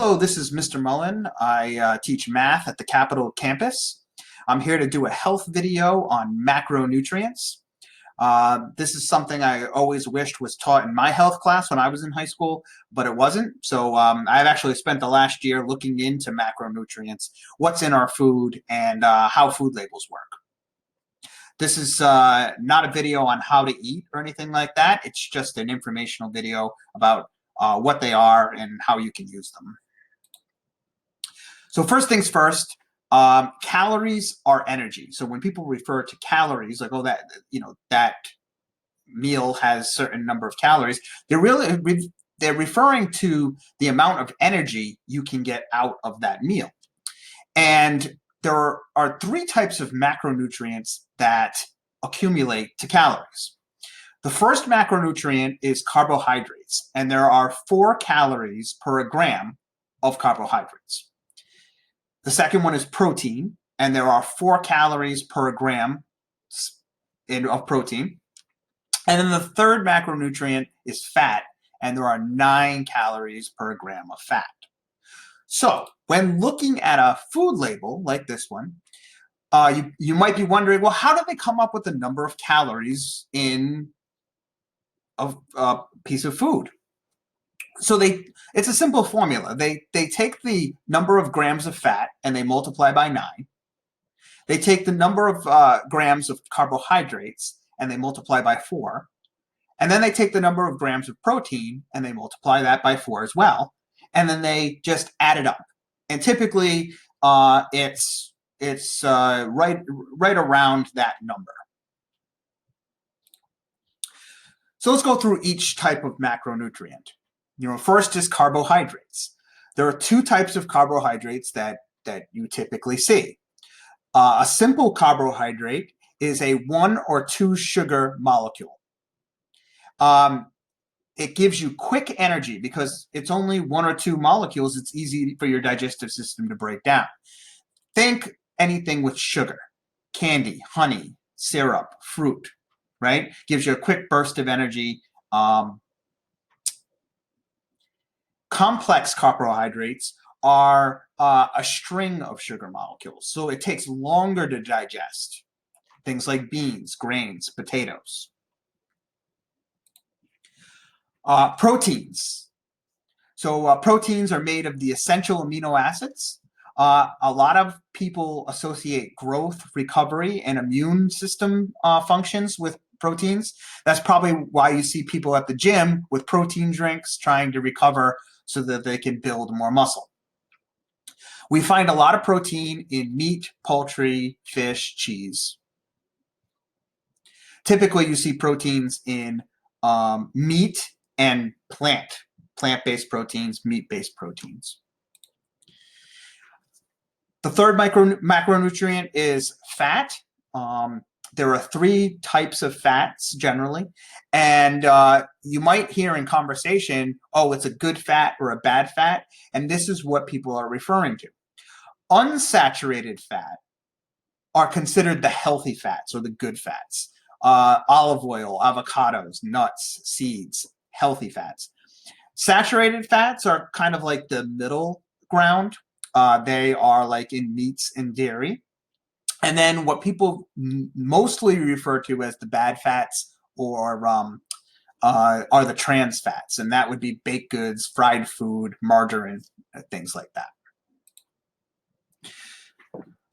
Hello, this is Mr. Mullen. I teach math at the Capitol campus. I'm here to do a health video on macronutrients. This is something I always wished was taught in my health class when I was in high school, but it wasn't. So I've actually spent the last year looking into macronutrients, what's in our food, and how food labels work. This is not a video on how to eat or anything like that. It's just an informational video about what they are and how you can use them. So first things first, calories are energy. So when people refer to calories, like, oh, that meal has a certain number of calories, they're referring to the amount of energy you can get out of that meal. And there are three types of macronutrients that accumulate to calories. The first macronutrient is carbohydrates, and there are 4 calories per gram of carbohydrates. The second one is protein, and there are 4 calories per gram of protein. And then the third macronutrient is fat, and there are 9 calories per gram of fat. So when looking at a food label like this one, you might be wondering, well, how did they come up with the number of calories in a piece of food? So it's a simple formula. They take the number of grams of fat and they multiply by 9. They take the number of grams of carbohydrates and they multiply by 4. And then they take the number of grams of protein and they multiply that by 4 as well. And then they just add it up. And typically it's right around that number. So let's go through each type of macronutrient. First is carbohydrates. There are 2 types of carbohydrates that you typically see. A simple carbohydrate is a 1 or 2 sugar molecule. It gives you quick energy because it's only 1 or 2 molecules. It's easy for your digestive system to break down. Think anything with sugar, candy, honey, syrup, fruit, right? Gives you a quick burst of energy. Complex carbohydrates are a string of sugar molecules, so it takes longer to digest. Things like beans, grains, potatoes. Proteins. So proteins are made of the essential amino acids. A lot of people associate growth, recovery, and immune system functions with proteins. That's probably why you see people at the gym with protein drinks trying to recover so that they can build more muscle. We find a lot of protein in meat, poultry, fish, cheese. Typically, you see proteins in meat and plant-based proteins, meat-based proteins. The third macronutrient is fat. There are 3 types of fats generally, and you might hear in conversation, oh, it's a good fat or a bad fat, and this is what people are referring to. Unsaturated fat are considered the healthy fats or the good fats. Olive oil, avocados, nuts, seeds, healthy fats. Saturated fats are kind of like the middle ground. They are like in meats and dairy. And then what people mostly refer to as the bad fats or are the trans fats, and that would be baked goods, fried food, margarine, things like that.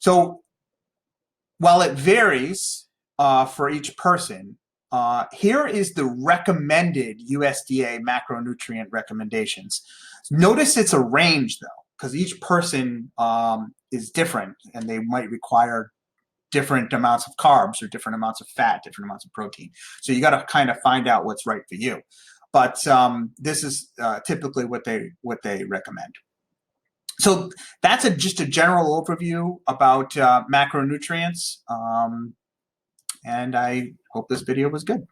So while it varies for each person, here is the recommended USDA macronutrient recommendations. Notice it's a range though, because each person is different and they might require different amounts of carbs or different amounts of fat, different amounts of protein. So you got to kind of find out what's right for you. But this is typically what they recommend. So that's just a general overview about macronutrients. And I hope this video was good.